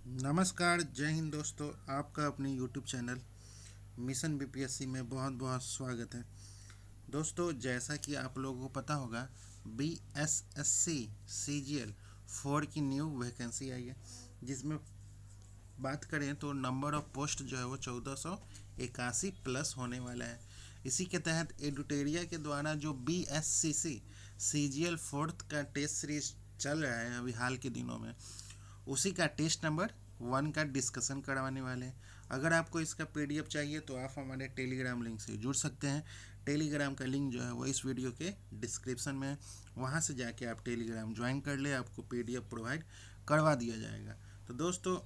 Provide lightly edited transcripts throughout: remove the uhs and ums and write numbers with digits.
नमस्कार, जय हिंद दोस्तों। आपका अपने यूट्यूब चैनल मिशन बीपीएससी में बहुत बहुत स्वागत है। दोस्तों, जैसा कि आप लोगों को पता होगा, बीएसएससी सीजीएल 4 की न्यू वैकेंसी आई है, जिसमें बात करें तो नंबर ऑफ पोस्ट जो है वो 1481 प्लस होने वाला है। इसी के तहत एडुटेरिया के द्वारा जो बीएससीसी सीजीएल 4 का टेस्ट सीरीज चल रहा है अभी हाल के दिनों में, उसी का टेस्ट नंबर 1 का डिस्कशन करवाने वाले हैं। अगर आपको इसका पीडीएफ चाहिए तो आप हमारे टेलीग्राम लिंक से जुड़ सकते हैं। टेलीग्राम का लिंक जो है वो इस वीडियो के डिस्क्रिप्शन में है, वहाँ से जाके आप टेलीग्राम ज्वाइन कर ले, आपको पीडीएफ प्रोवाइड करवा दिया जाएगा। तो दोस्तों,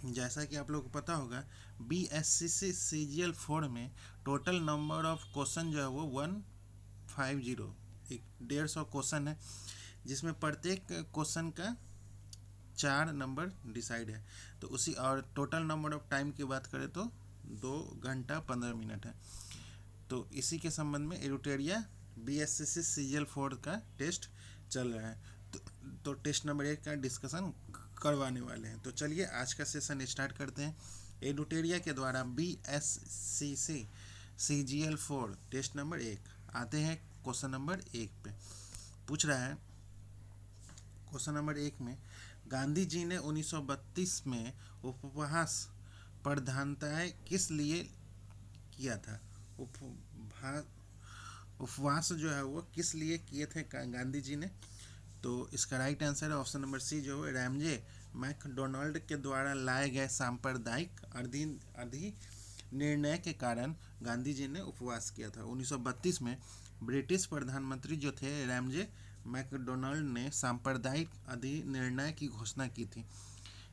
जैसा कि आप लोगों को पता होगा, बीएससीसी सीजीएल 4 में टोटल नंबर ऑफ क्वेश्चन जो है वो 150 150 क्वेश्चन है, जिसमें प्रत्येक क्वेश्चन का 4 नंबर डिसाइड है। तो उसी और टोटल नंबर ऑफ टाइम की बात करें तो 2 घंटा 15 मिनट है। तो इसी के संबंध में एडुटेरिया बीएससीसी सीजीएल 4 का टेस्ट चल रहा है। तो टेस्ट नंबर 1 का डिस्कशन करवाने वाले हैं। तो चलिए आज का सेशन स्टार्ट करते हैं। एडुटेरिया के द्वारा बीएससीसी सीजीएल 4 टेस्ट नंबर 1 आते हैं। क्वेश्चन नंबर 1 पे पूछ रहा है। क्वेश्चन नंबर 1 में, गांधी जी ने 1932 में उपवास प्रधानताएं किस लिए किया था? उपवास जो है वो किस लिए किए थे गांधी जी ने? तो इसका राइट आंसर है ऑप्शन नंबर सी, जो है रैमजे मैकडोनाल्ड के द्वारा लाए गए सांप्रदायिक अधिनिर्णय के कारण गांधी जी ने उपवास किया था। 1932 में ब्रिटिश प्रधानमंत्री जो थे रैमजे मैकडोनाल्ड ने सांप्रदायिक अधिनिर्णय की घोषणा की थी।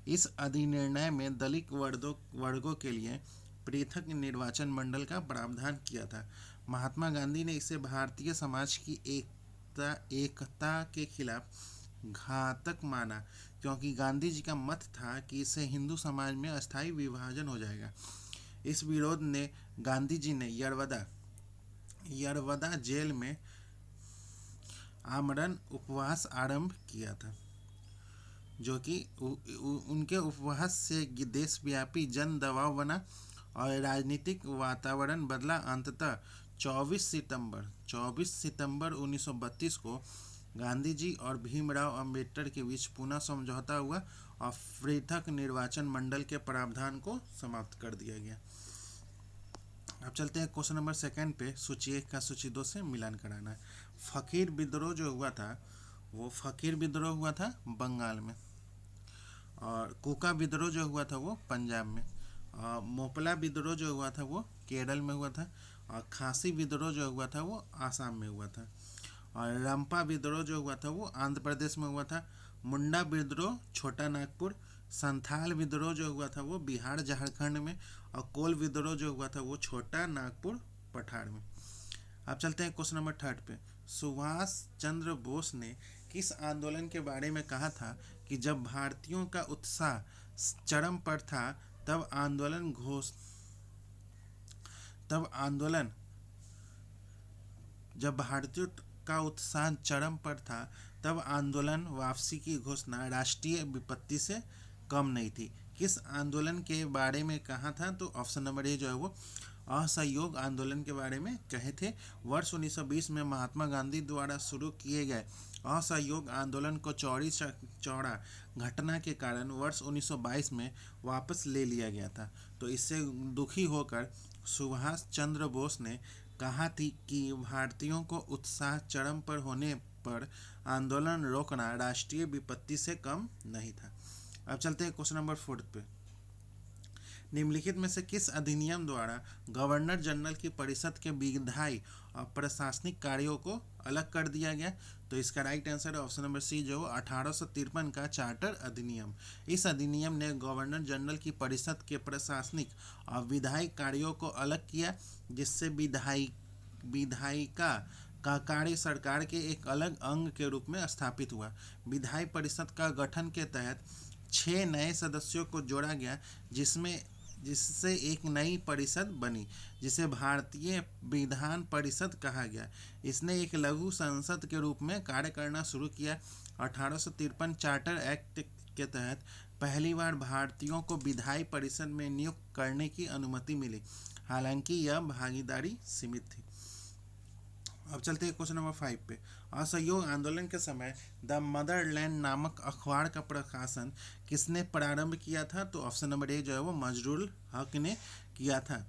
इस अधिनिर्णय में दलित वर्गों के लिए पृथक निर्वाचन मंडल का प्रावधान किया था। महात्मा गांधी ने इसे भारतीय समाज की एकता के खिलाफ घातक माना, क्योंकि गांधी जी का मत था कि इससे हिंदू समाज में अस्थायी विभाजन हो जाएगा। इस विरोध ने गांधी जी ने यरवदा जेल में आमरण उपवास आरंभ किया था, जो कि उनके उपवास से देशव्यापी जन दबाव बना और राजनीतिक वातावरण बदला। अंततः 24 सितंबर 1932 को गांधी जी और भीमराव अंबेडकर के बीच पुनः समझौता हुआ और पृथक निर्वाचन मंडल के प्रावधान को समाप्त कर दिया गया। अब चलते हैं क्वेश्चन नंबर 2 पे। सूची 1 का सूची 2 से मिलान कराना है। फकीर विद्रोह जो हुआ था, वो फकीर विद्रोह हुआ था बंगाल में, और कुका विद्रोह जो हुआ था वो पंजाब में, और मोपला विद्रोह जो हुआ था वो केरल में हुआ था, और खासी विद्रोह जो हुआ था वो आसाम में हुआ था, और रंपा विद्रोह जो हुआ था वो आंध्र प्रदेश में हुआ था। मुंडा विद्रोह छोटा नागपुर, संथाल विद्रोह जो हुआ था वो बिहार झारखंड में, और कोल विद्रोह जो हुआ था वो छोटा नागपुर पठार में। अब चलते हैं क्वेश्चन नंबर 3 पे। सुभाष चंद्र बोस ने किस आंदोलन के बारे में कहा था कि जब भारतीयों का उत्साह चरम पर था तब आंदोलन जब भारतीयों का उत्साह चरम पर था तब आंदोलन वापसी की घोषणा राष्ट्रीय विपत्ति से कम नहीं थी? किस आंदोलन के बारे में कहा था? तो ऑप्शन नंबर ए जो है वो असहयोग आंदोलन के बारे में कहे थे। वर्ष 1920 में महात्मा गांधी द्वारा शुरू किए गए असहयोग आंदोलन को चौड़ा घटना के कारण वर्ष 1922 में वापस ले लिया गया था। तो इससे दुखी होकर सुभाष चंद्र बोस ने कहा थी कि भारतीयों को उत्साह चरम पर होने पर आंदोलन रोकना राष्ट्रीय विपत्ति से कम नहीं था। अब चलते हैं क्वेश्चन नंबर 4 पे। निम्नलिखित में से किस अधिनियम द्वारा गवर्नर जनरल की परिषद के विधायी और प्रशासनिक कार्यों को अलग कर दिया गया? तो इसका राइट आंसर है ऑप्शन नंबर सी, जो 1853 का चार्टर अधिनियम। इस अधिनियम ने गवर्नर जनरल की परिषद के प्रशासनिक और विधायी कार्यों को अलग किया, जिससे विधायिका का कार्य सरकार के एक अलग अंग के रूप में स्थापित हुआ। विधायी परिषद का गठन के तहत 6 नए सदस्यों को जोड़ा गया, जिससे एक नई परिषद बनी, जिसे भारतीय विधान परिषद कहा गया। इसने एक लघु संसद के रूप में कार्य करना शुरू किया। 1853 चार्टर एक्ट के तहत पहली बार भारतीयों को विधायी परिषद में नियुक्त करने की अनुमति मिली, हालांकि यह भागीदारी सीमित थी। अब चलते हैं क्वेश्चन नंबर 5 पे। असहयोग आंदोलन के समय द मदरलैंड नामक अखबार का प्रकाशन किसने प्रारंभ किया था? तो ऑप्शन नंबर ए जो है वो मजरूल हक ने किया था।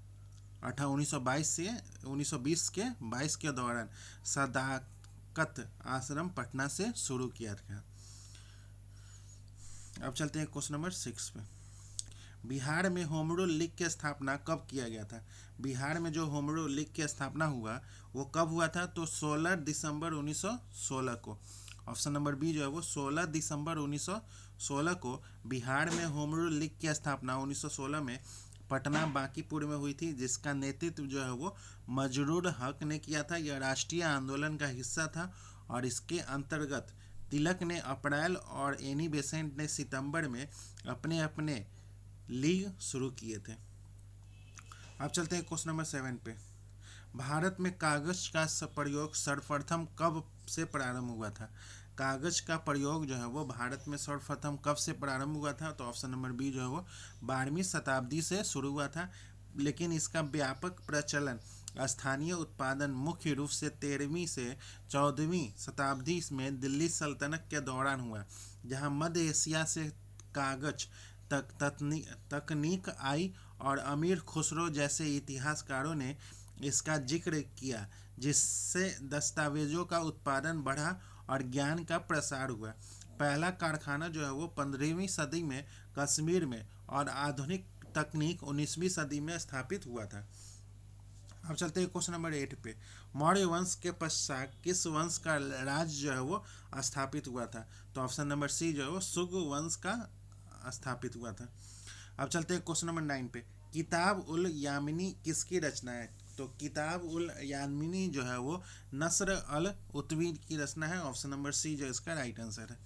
1922 से 1920 के 22 के दौरान सदाकत आश्रम पटना से शुरू किया था। अब चलते हैं क्वेश्चन नंबर 6 पे। बिहार में होम रूल लीग की स्थापना कब किया गया था? बिहार में जो होम रूल लीग की स्थापना हुआ वो कब हुआ था? तो 16 दिसंबर 1916 को। ऑप्शन नंबर बी जो है वो 16 दिसंबर 1916 को बिहार में होम रूल लीग की स्थापना 1916 में पटना बांकीपुर में हुई थी, जिसका नेतृत्व जो है वो मजरूर हक ने किया था। यह राष्ट्रीय आंदोलन का हिस्सा था और इसके अंतर्गत तिलक ने अप्रैल और एनी बेसेंट ने सितंबर में अपने अपने लीग शुरू किए थे। अब चलते हैं क्वेश्चन नंबर 7 पे। भारत में कागज का प्रयोग सर्वप्रथम कब से प्रारंभ हुआ था? कागज का प्रयोग जो है वो भारत में सर्वप्रथम कब से प्रारंभ हुआ था? तो ऑप्शन नंबर बी जो है वो 12वीं शताब्दी से शुरू हुआ था, लेकिन इसका व्यापक प्रचलन स्थानीय उत्पादन मुख्य रूप से 13वीं से 14वीं शताब्दी में दिल्ली सल्तनत के दौरान हुआ, जहां मध्य एशिया से कागज तकनीक आई और अमीर खुसरो जैसे इतिहासकारों ने इसका जिक्र किया, जिससे दस्तावेजों का उत्पादन बढ़ा और ज्ञान का प्रसार हुआ। पहला कारखाना जो है वो 15वीं सदी में कश्मीर में और आधुनिक तकनीक 19वीं सदी में स्थापित हुआ था। अब चलते हैं क्वेश्चन नंबर 8 पे। मौर्य वंश के पश्चात किस वंश का राज जो है वो स्थापित हुआ था? तो ऑप्शन नंबर सी जो है वो शुंग वंश का स्थापित हुआ था। अब चलते हैं क्वेश्चन नंबर 9 पे। किताब उल यामिनी किसकी रचना है? तो किताब उल यामिनी जो है वो नस्र अल उत्वी की रचना है। ऑप्शन नंबर सी जो इसका राइट आंसर है।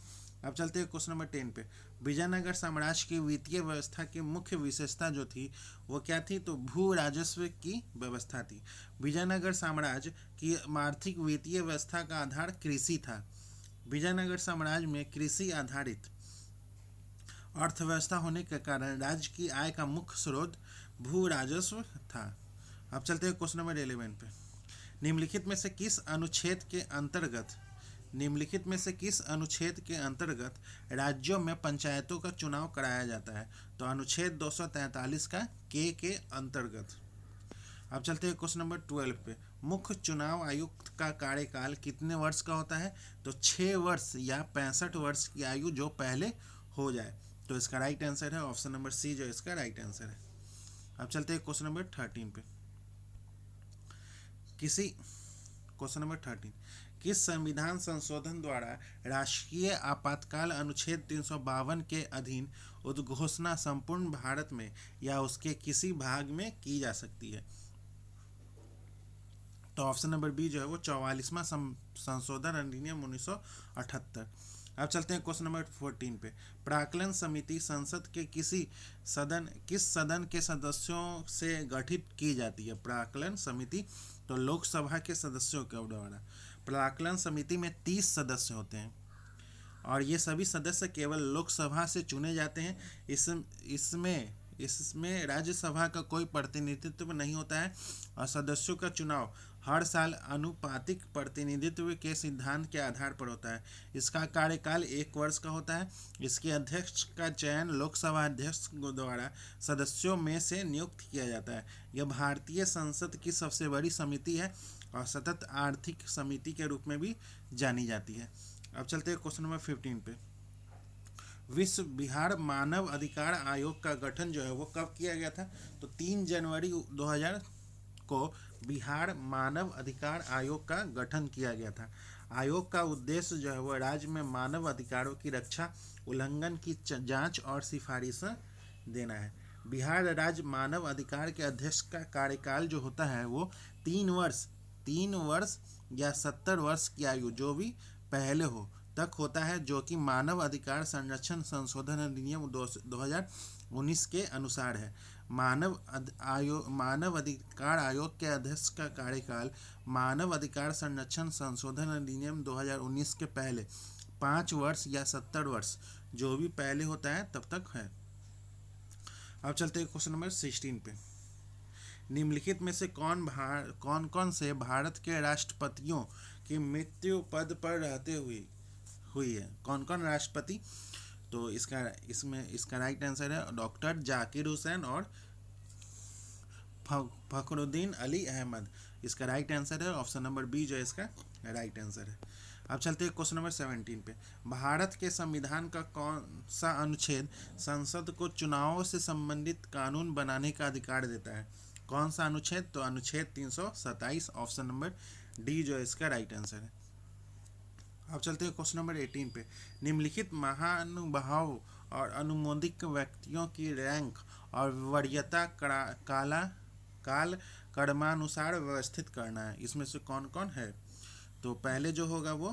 अब चलते हैं क्वेश्चन नंबर 10 पे। विजयनगर साम्राज्य की वित्तीय व्यवस्था की मुख्य विशेषता जो थी वो क्या थी? तो भू राजस्व की व्यवस्था थी। विजयनगर साम्राज्य की आर्थिक वित्तीय व्यवस्था का आधार कृषि था। विजयनगर साम्राज्य में कृषि आधारित अर्थव्यवस्था होने के कारण राज्य की आय का मुख्य स्रोत भू राजस्व था। अब चलते हैं क्वेश्चन नंबर 11 पे। निम्नलिखित में से किस अनुच्छेद के अंतर्गत राज्यों में पंचायतों का चुनाव कराया जाता है? तो अनुच्छेद 243 का के अंतर्गत। अब चलते हैं क्वेश्चन नंबर 12 पे। मुख्य चुनाव आयुक्त का कार्यकाल कितने वर्ष का होता है? तो 6 वर्ष या 65 वर्ष की आयु जो पहले हो जाए। तो इसका राइट आंसर है ऑप्शन नंबर सी जो इसका राइट आंसर है। अब चलते हैं क्वेश्चन नंबर 13 पे। क्वेश्चन नंबर 13 किस संविधान संशोधन द्वारा राष्ट्रीय आपातकाल अनुच्छेद 352 के अधीन उद्घोषणा संपूर्ण भारत में या उसके किसी भाग में की जा सकती है? तो ऑप्शन नंबर बी जो है वो 44वां संशोधन अधिनियम 1978। अब चलते हैं क्वेश्चन नंबर 14 पे। प्राक्कलन समिति संसद के किस सदन के सदस्यों से गठित की जाती है? प्राक्कलन समिति तो लोकसभा के सदस्यों के द्वारा। प्राक्कलन समिति में 30 सदस्य होते हैं और ये सभी सदस्य केवल लोकसभा से चुने जाते हैं। इसमें राज्यसभा का कोई प्रतिनिधित्व नहीं होता है और सदस्यों का चुनाव हर साल अनुपातिक प्रतिनिधित्व के सिद्धांत के आधार पर होता है। इसका कार्यकाल 1 वर्ष का होता है। इसके अध्यक्ष का चयन लोकसभा अध्यक्ष द्वारा सदस्यों में से नियुक्त किया जाता है। यह भारतीय संसद की सबसे बड़ी समिति है और सतत आर्थिक समिति के रूप में भी जानी जाती है। अब चलते हैं क्वेश्चन नंबर 15 पे। विश्व बिहार मानव अधिकार आयोग का गठन जो है वो कब किया गया था? तो 3 जनवरी 2000 को बिहार मानव अधिकार आयोग का गठन किया गया था। आयोग का उद्देश्य जो है वो राज्य में मानव अधिकारों की रक्षा, उल्लंघन की जांच और सिफारिशें देना है। बिहार राज्य मानव अधिकार के अध्यक्ष का कार्यकाल जो होता है वो 3 वर्ष या 70 वर्ष की आयु जो भी पहले हो तक होता है, जो कि मानव अधिकार संरक्षण संशोधन अधिनियम 2019 के अनुसार है। मानव अधिकार आयोग के अध्यक्ष का कार्यकाल मानव अधिकार संरक्षण संशोधन अधिनियम 2019 के पहले 5 वर्ष या 70 वर्ष जो भी पहले होता है तब तक है। अब चलते हैं क्वेश्चन नंबर 16 पे। निम्नलिखित में से कौन कौन से भारत के राष्ट्रपतियों की मृत्यु पद पर रहते हुए हुई है? कौन कौन राष्ट्रपति? तो इसका राइट आंसर है डॉक्टर जाकिर हुसैन और फखरुद्दीन अली अहमद। इसका राइट आंसर है ऑप्शन नंबर बी जो इसका राइट आंसर है। अब चलते हैं क्वेश्चन नंबर 17 पे। भारत के संविधान का कौन सा अनुच्छेद संसद को चुनावों से संबंधित कानून बनाने का अधिकार देता है? कौन सा अनुच्छेद? तो अनुच्छेद 327, ऑप्शन नंबर डी जो इसका राइट आंसर है। अब चलते हैं क्वेश्चन नंबर 18 पे। निम्नलिखित महानुभाव और अनुमोदित व्यक्तियों की रैंक और वरीयता काल क्रमानुसार व्यवस्थित करना है। इसमें से कौन कौन है? तो पहले जो होगा वो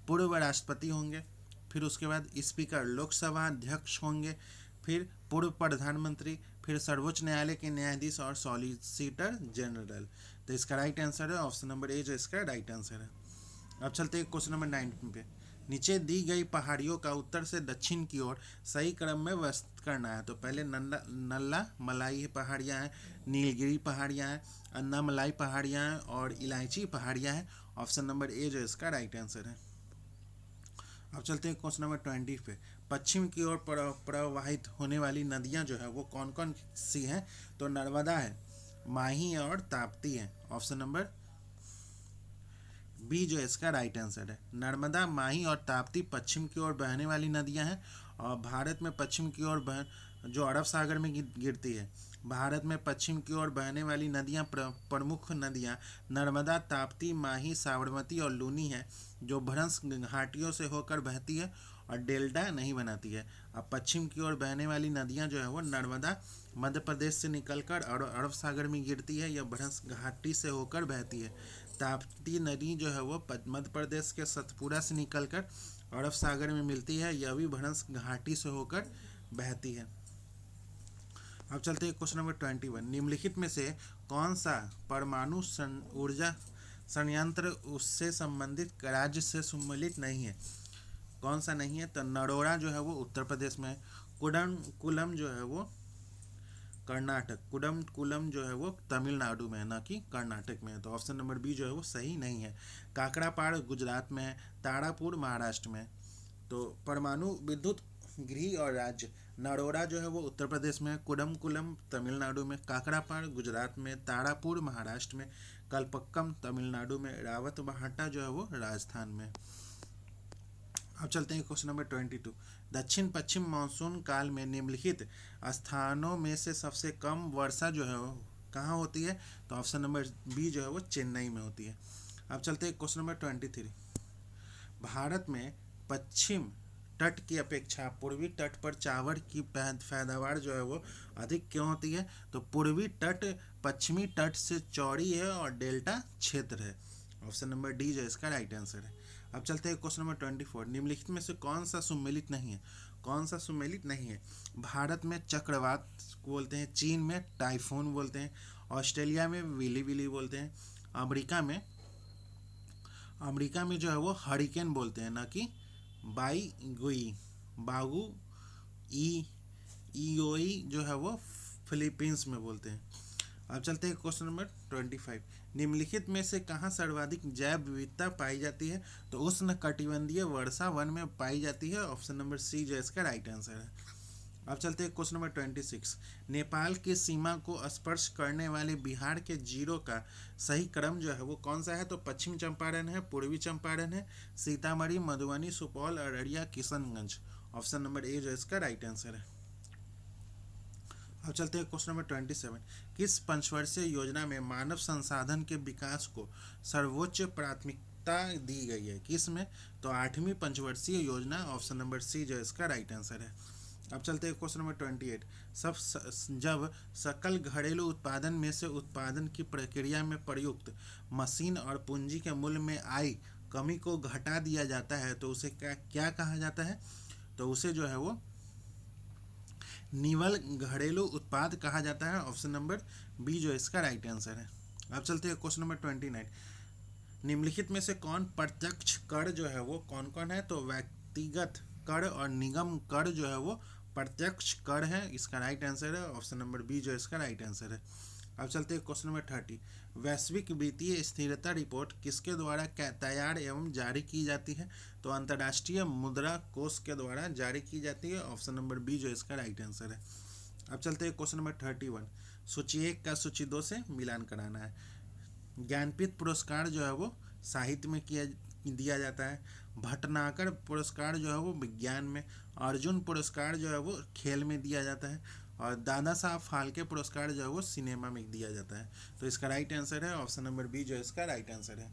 पूर्व राष्ट्रपति होंगे, फिर उसके बाद स्पीकर लोकसभा अध्यक्ष होंगे, फिर पूर्व प्रधानमंत्री, फिर सर्वोच्च न्यायालय के न्यायाधीश और सॉलिसिटर जनरल। तो इसका राइट आंसर है ऑप्शन नंबर ए जो इसका राइट आंसर है। अब चलते हैं क्वेश्चन नंबर 19 पे। नीचे दी गई पहाड़ियों का उत्तर से दक्षिण की ओर सही क्रम में व्यवस्थित करना है। तो पहले नल्ला मलाई पहाड़ियाँ हैं, नीलगिरी पहाड़ियाँ हैं, अन्नामलाई पहाड़ियाँ हैं और इलायची पहाड़ियाँ हैं। ऑप्शन नंबर ए जो इसका राइट आंसर है। अब चलते हैं क्वेश्चन नंबर 20 पे। पश्चिम की ओर प्रवाहित होने वाली नदियाँ जो है वो कौन कौन सी हैं? तो नर्मदा है, माही और ताप्ती है। ऑप्शन नंबर बी जो इसका राइट आंसर है। नर्मदा, माही और ताप्ती पश्चिम की ओर बहने वाली नदियां हैं और भारत में पश्चिम की ओर जो अरब सागर में गिरती है। भारत में पश्चिम की ओर बहने वाली नदियां प्रमुख नदियां नर्मदा, ताप्ती, माही, साबरमती और लूनी है, जो भ्रंश घाटियों से होकर बहती है और डेल्टा नहीं बनाती है। अब पश्चिम की ओर बहने वाली नदियां जो है वो नर्मदा मध्य प्रदेश से निकलकर अरब सागर में गिरती है या भ्रंश घाटी से होकर बहती है। ताप्ती नदी जो है वो मध्य प्रदेश के सतपुरा से निकलकर अरब सागर में मिलती है, यह भी भ्रंश घाटी से होकर बहती है। अब चलते हैं क्वेश्चन नंबर 21। निम्नलिखित में से कौन सा परमाणु ऊर्जा संयंत्र उससे संबंधित राज्य से सम्मिलित नहीं है? कौन सा नहीं है? तो नरोड़ा जो है वो उत्तर प्रदेश में है, कुडम जो है वो कर्नाटक, कुडम जो है वो तमिलनाडु में है, ना कि कर्नाटक में है। तो ऑप्शन नंबर बी जो है वो सही नहीं है। काकड़ापाड़ गुजरात में है, तारापुर महाराष्ट्र में। तो परमाणु विद्युत गृह और राज्य नरोड़ा जो है वो उत्तर प्रदेश में, कुडम तमिलनाडु में, काकड़ापाड़ गुजरात में, तारापुर महाराष्ट्र में, कलपक्कम तमिलनाडु में, रावतभाटा जो है वो राजस्थान में। अब चलते हैं क्वेश्चन नंबर 22। दक्षिण पश्चिम मानसून काल में निम्नलिखित स्थानों में से सबसे कम वर्षा जो है वो कहाँ होती है? तो ऑप्शन नंबर बी जो है वो चेन्नई में होती है। अब चलते हैं क्वेश्चन नंबर 23। भारत में पश्चिम तट की अपेक्षा पूर्वी तट पर चावल की पैदावार जो है वो अधिक क्यों होती है? तो पूर्वी तट पश्चिमी तट से चौड़ी है और डेल्टा क्षेत्र है। ऑप्शन नंबर डी जो इसका राइट आंसर है। अब चलते हैं क्वेश्चन नंबर 24। निम्नलिखित में से कौन सा सम्मिलित नहीं है? कौन सा सम्मिलित नहीं है? भारत में चक्रवात बोलते हैं, चीन में टाइफून बोलते हैं, ऑस्ट्रेलिया में विली बोलते हैं, अमेरिका में जो है वो हरिकेन बोलते हैं, ना कि बागु ईओई जो है वो फिलीपींस में बोलते हैं। अब चलते हैं क्वेश्चन नंबर 25। निम्नलिखित में से कहाँ सर्वाधिक जैव विविधता पाई जाती है? तो उष्णकटिबंधीय वर्षा वन में पाई जाती है। ऑप्शन नंबर सी जो इसका राइट आंसर है। अब चलते हैं क्वेश्चन नंबर 26। नेपाल की सीमा को स्पर्श करने वाले बिहार के जिलों का सही क्रम जो है वो कौन सा है? तो पश्चिम चंपारण है, पूर्वी चंपारण है, Sitamarhi, Madhubani, Supaul, Araria, Kishanganj. Option number A जो इसका राइट आंसर है। अब चलते हैं क्वेश्चन नंबर 27। किस पंचवर्षीय योजना में मानव संसाधन के विकास को सर्वोच्च प्राथमिकता दी गई है? किस में? तो 8वीं पंचवर्षीय योजना। ऑप्शन नंबर सी जो इसका राइट आंसर है। अब चलते हैं क्वेश्चन नंबर 28। जब सकल घरेलू उत्पादन में से उत्पादन की प्रक्रिया में प्रयुक्त मशीन और पूंजी के मूल्य में आई कमी को घटा दिया जाता है तो उसे क्या कहा जाता है? तो उसे जो है वो निवल घरेलू उत्पाद कहा जाता है। ऑप्शन नंबर बी जो इसका राइट आंसर है। अब चलते हैं क्वेश्चन नंबर 29। निम्नलिखित में से कौन प्रत्यक्ष कर जो है वो कौन कौन है? तो व्यक्तिगत कर और निगम कर जो है वो प्रत्यक्ष कर है। इसका राइट आंसर है ऑप्शन नंबर बी जो इसका राइट आंसर है। अब चलते हैं क्वेश्चन नंबर 30। वैश्विक वित्तीय स्थिरता रिपोर्ट किसके द्वारा तैयार एवं जारी की जाती है? तो अंतर्राष्ट्रीय मुद्रा कोष के द्वारा जारी की जाती है। ऑप्शन नंबर बी जो इसका राइट आंसर है। अब चलते हैं क्वेश्चन नंबर 31। सूची 1 का सूची 2 से मिलान कराना है। ज्ञानपीठ पुरस्कार जो है वो साहित्य में दिया जाता है। भटनागर पुरस्कार जो है वो विज्ञान में। अर्जुन पुरस्कार जो है वो खेल में दिया जाता है। और दादा साहब फाल्के पुरस्कार जो है वो सिनेमा में दिया जाता है। तो इसका राइट आंसर है ऑप्शन नंबर बी जो इसका राइट आंसर है।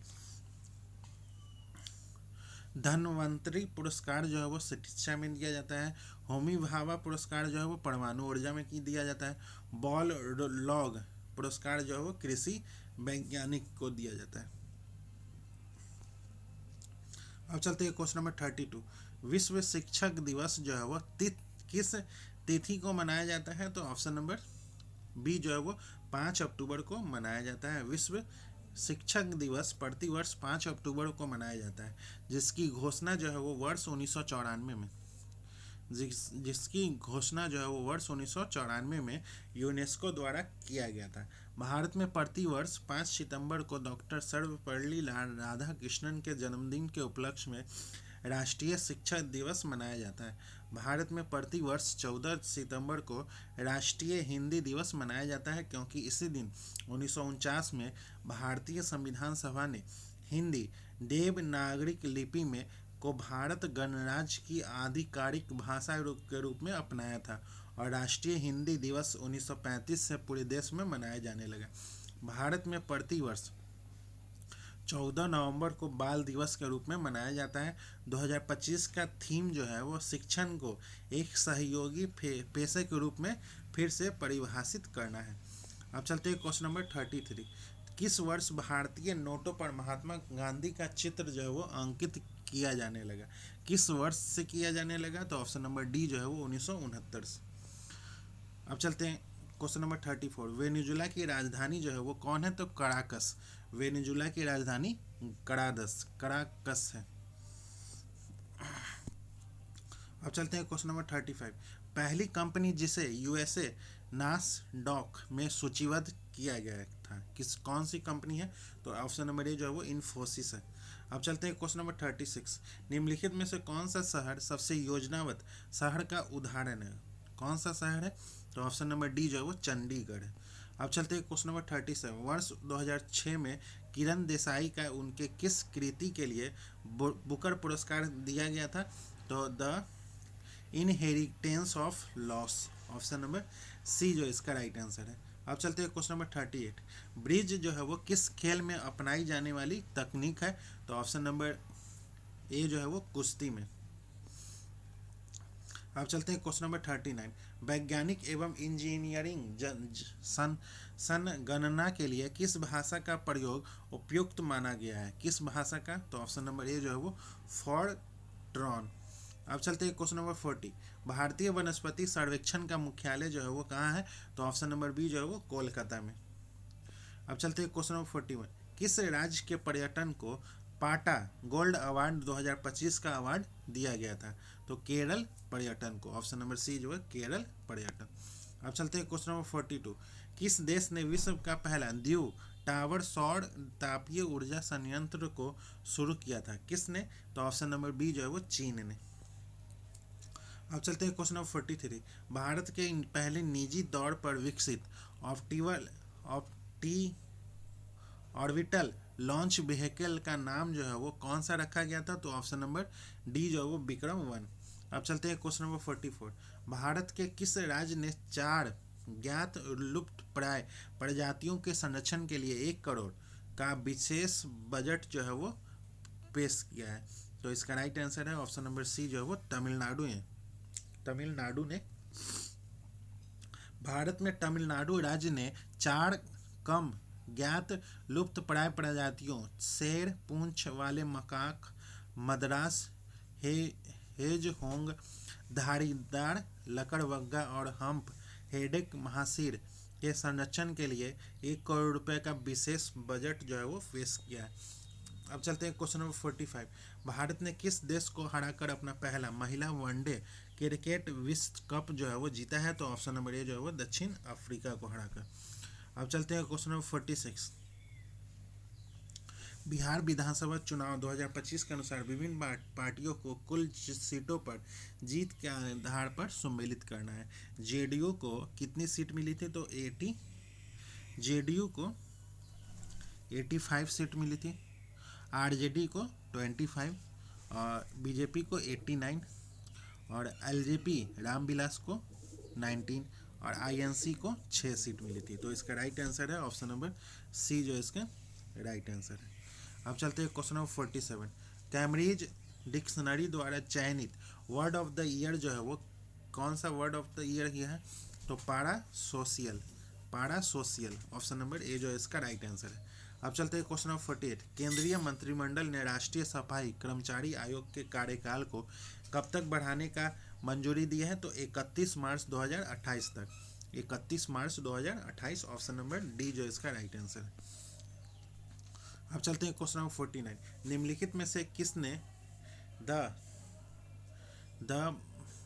धन्वंतरी पुरस्कार जो है वो शिक्षा में दिया जाता है। होमी भाभा पुरस्कार जो है वो परमाणु ऊर्जा में दिया जाता है। बॉल लॉग पुरस्कार जो है वो कृषि वैज्ञानिक को दिया जाता है। अब चलते हैं क्वेश्चन नंबर 32। विश्व शिक्षक दिवस जो है वो किस तिथि को मनाया जाता है? तो ऑप्शन नंबर बी जो है वो 5 अक्टूबर को मनाया जाता है। विश्व शिक्षक दिवस प्रतिवर्ष 5 अक्टूबर को मनाया जाता है, जिसकी घोषणा जो है वो वर्ष 1994 में जिसकी घोषणा जो है वो वर्ष 1994 में यूनेस्को द्वारा किया गया था। भारत में प्रतिवर्ष 5 सितंबर को डॉक्टर सर्वपल्ली राधाकृष्णन के जन्मदिन के उपलक्ष्य में राष्ट्रीय शिक्षक दिवस मनाया जाता है। भारत में प्रतिवर्ष 14 सितंबर को राष्ट्रीय हिंदी दिवस मनाया जाता है, क्योंकि इसी दिन 1949 में भारतीय संविधान सभा ने हिंदी देवनागरी लिपि में को भारत गणराज्य की आधिकारिक भाषा के रूप में अपनाया था और राष्ट्रीय हिंदी दिवस 1935 से पूरे देश में मनाया जाने लगा। भारत में प्रतिवर्ष 14 नवंबर को बाल दिवस के रूप में मनाया जाता है। 2025 का थीम जो है वो शिक्षण को एक सहयोगी पेशे के रूप में फिर से परिभाषित करना है। अब चलते हैं क्वेश्चन नंबर 33। किस वर्ष भारतीय नोटों पर महात्मा गांधी का चित्र जो है वो अंकित किया जाने लगा? किस वर्ष से किया जाने लगा? तो ऑप्शन नंबर डी जो है वो 1969 से। अब चलते हैं क्वेश्चन नंबर 34। वेनेजुला की राजधानी जो है वो कौन है? तो कराकस। वेनेजुला की राजधानी कराकस है। अब चलते हैं क्वेश्चन नंबर 35। पहली कंपनी जिसे यूएसए नासडॉक में सूचीबद्ध किया गया था कौन सी कंपनी है? तो ऑप्शन नंबर ए जो है वो इन्फोसिस है। अब चलते हैं क्वेश्चन नंबर 36। निम्नलिखित में से कौन सा शहर सबसे योजनाबद्ध शहर का उदाहरण है? कौन सा शहर है? तो ऑप्शन नंबर डी जो है वो चंडीगढ़ है। अब चलते हैं क्वेश्चन नंबर 37। वर्ष 2006 में किरण देसाई का उनके किस कृति के लिए बुकर पुरस्कार दिया गया था? तो the inheritance of loss. Option number C जो इसका राइट आंसर है। अब चलते हैं क्वेश्चन नंबर 38। ब्रिज जो है वो किस खेल में अपनाई जाने वाली तकनीक है? तो ऑप्शन नंबर ए जो है वो कुश्ती में। अब चलते हैं क्वेश्चन नंबर 39। वैज्ञानिक एवं इंजीनियरिंग संगणना के लिए किस भाषा का प्रयोग उपयुक्त माना गया है? किस भाषा का? तो ऑप्शन नंबर ए जो है वो फॉरट्रॉन। अब चलते हैं क्वेश्चन नंबर 40। भारतीय वनस्पति सर्वेक्षण का मुख्यालय जो है वो कहाँ है? तो ऑप्शन नंबर बी जो है वो कोलकाता में। अब चलते हैं क्वेश्चन नंबर 41। किस राज्य के पर्यटन को पाटा गोल्ड अवार्ड 2025 का अवार्ड दिया गया था? तो केरल पर्यटन को। ऑप्शन नंबर सी जो है केरल पर्यटन। अब चलते हैं क्वेश्चन नंबर 42। किस देश ने विश्व का पहला द्वीव टावर सौर तापीय ऊर्जा संयंत्र को शुरू किया था? किसने? तो ऑप्शन नंबर बी जो है वो चीन ने। अब चलते हैं क्वेश्चन नंबर 43। भारत के पहले निजी तौर पर विकसित ऑर्बिटल लॉन्च व्हीकल का नाम जो है वो कौन सा रखा गया था? तो ऑप्शन नंबर डी जो है वो विक्रम-1। अब चलते हैं क्वेश्चन नंबर 44। भारत के किस राज्य ने 4 ज्ञात लुप्तप्राय प्रजातियों के संरक्षण के लिए 1 करोड़ का विशेष बजट जो है वो पेश किया है? तो इसका राइट आंसर है ऑप्शन नंबर सी जो है वो तमिलनाडु है। तमिलनाडु ने भारत में तमिलनाडु राज्य ने 4 कम ज्ञात लुप्तप्राय प्रजातियों शेर पूंछ वाले मकाक मद्रास हेजहोंग धारीदार लकड़बग्गा और हम्प हेडेड महासीर के संरक्षण के लिए 1 करोड़ रुपए का विशेष बजट जो है वो पेश किया है। अब चलते हैं क्वेश्चन नंबर 45। भारत ने किस देश को हराकर अपना पहला महिला वनडे क्रिकेट विश्व कप जो है वो जीता है? तो ऑप्शन नंबर ए जो है वो दक्षिण अफ्रीका को हराकर। अब चलते हैं क्वेश्चन नंबर 46। बिहार विधानसभा चुनाव 2025 के अनुसार विभिन्न पार्टियों को कुल सीटों पर जीत के आधार पर सम्मिलित करना है। जेडीयू को कितनी सीट मिली थी? तो 80। जेडीयू को 85 सीट मिली थी, आरजेडी को 25 और बीजेपी को 89 और एलजेपी रामविलास को 19 और आईएनसी को 6 सीट मिली थी। तो इसका राइट आंसर है ऑप्शन नंबर सी जो इसका राइट आंसर है। अब चलते हैं क्वेश्चन नंबर 47। कैम्ब्रिज डिक्शनरी द्वारा चयनित वर्ड ऑफ द ईयर जो है वो कौन सा वर्ड ऑफ द ईयर ये है? तो पारा सोशियल ऑप्शन नंबर ए जो है इसका राइट आंसर है। अब चलते हैं क्वेश्चन नंबर 48। केंद्रीय मंत्रिमंडल ने राष्ट्रीय सफाई कर्मचारी आयोग के कार्यकाल को कब तक बढ़ाने का मंजूरी दी है? तो 31 मार्च 2028 तक। 31 मार्च 2028 ऑप्शन नंबर डी जो इसका राइट आंसर है। अब चलते हैं क्वेश्चन नंबर 49। निम्नलिखित में से किसने द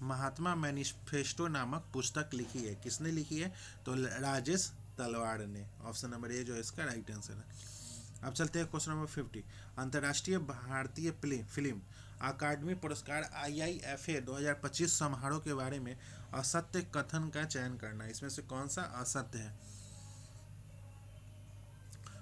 महात्मा मैनिफेस्टो नामक पुस्तक लिखी है? किसने लिखी है? तो राजेश तलवार ने। ऑप्शन नंबर ए जो है इसका राइट आंसर है। अब चलते हैं क्वेश्चन नंबर 50। अंतर्राष्ट्रीय भारतीय फिल्म अकादमी पुरस्कार IIFA 2025 समारोह के बारे में असत्य कथन का चयन करना। इसमें से कौन सा असत्य है?